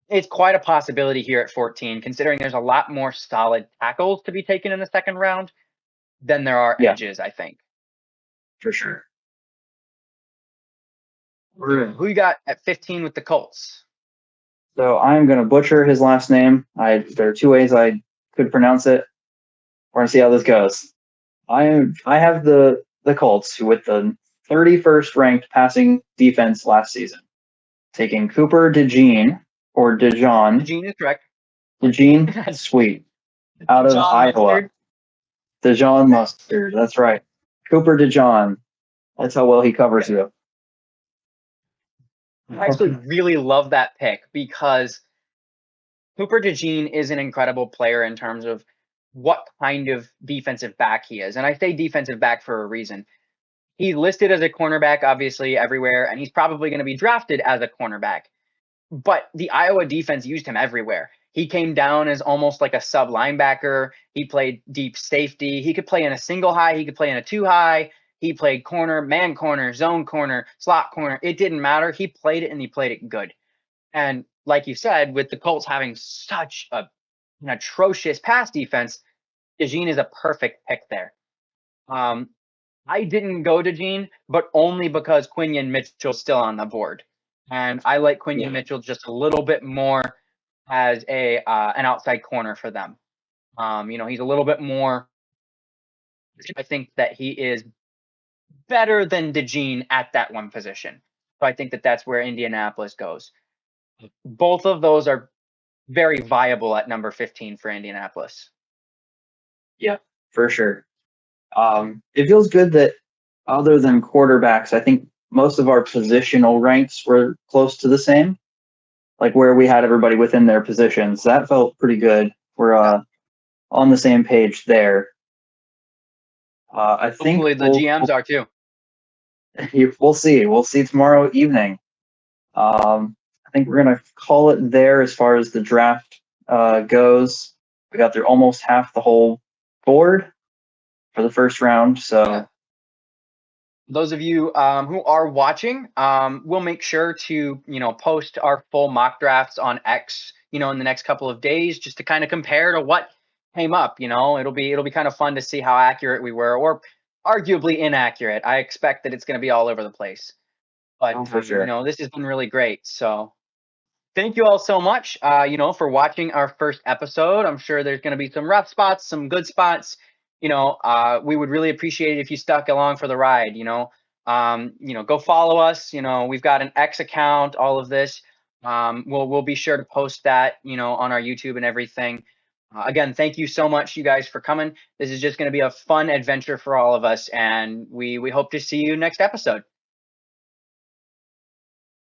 it's quite a possibility here at 14, considering there's a lot more solid tackles to be taken in the second round than there are Yeah, edges. I think. for sure. Who you got at 15 with the Colts? So I'm going to butcher his last name. There are two ways I could pronounce it. We're going to see how this goes. I have the Colts with the 31st ranked passing defense last season, taking Cooper DeJean or DeJean. Gene is correct. DeJean, sweet, out of John Iowa. Mustard. DeJean Mustard, that's right. Cooper DeJean. That's how well he covers Yeah. you. I actually really love that pick because Cooper DeJean is an incredible player in terms of what kind of defensive back he is. And I say defensive back for a reason. He's listed as a cornerback, obviously, everywhere, and he's probably going to be drafted as a cornerback. But the Iowa defense used him everywhere. He came down as almost like a sub linebacker. He played deep safety. He could play in a single high. He could play in a two high. He played corner, man corner, zone corner, slot corner. It didn't matter. He played it and he played it good. And like you said, with the Colts having such an atrocious pass defense, DeJean is a perfect pick there. Um, I didn't go to Gene, but only because Quinion Mitchell's still on the board, and I like Quinion Yeah. Mitchell just a little bit more as a an outside corner for them. He's a little bit more. I think that he is better than DeJean at that one position. So I think that that's where Indianapolis goes. Both of those are very viable at number 15 for Indianapolis. Yeah, for sure. It feels good that other than quarterbacks, I think most of our positional ranks were close to the same, like where we had everybody within their positions. That felt pretty good. We're Yeah. on the same page there. I think Hopefully the GMs are too. we'll see. We'll see tomorrow evening. I think we're gonna call it there as far as the draft goes. We got through almost half the whole board for the first round, so Yeah. Those of you who are watching, we'll make sure to post our full mock drafts on X, in the next couple of days, just to kind of compare to what came up. It'll be kind of fun to see how accurate we were, or arguably inaccurate. I expect that it's going to be all over the place, but oh, for sure. this has been really great. So thank you all so much, for watching our first episode. I'm sure there's going to be some rough spots, some good spots. We would really appreciate it if you stuck along for the ride. Go follow us. We've got an X account, all of this. We'll be sure to post that, on our YouTube and everything. Again, thank you so much, you guys, for coming. This is just going to be a fun adventure for all of us, and we hope to see you next episode.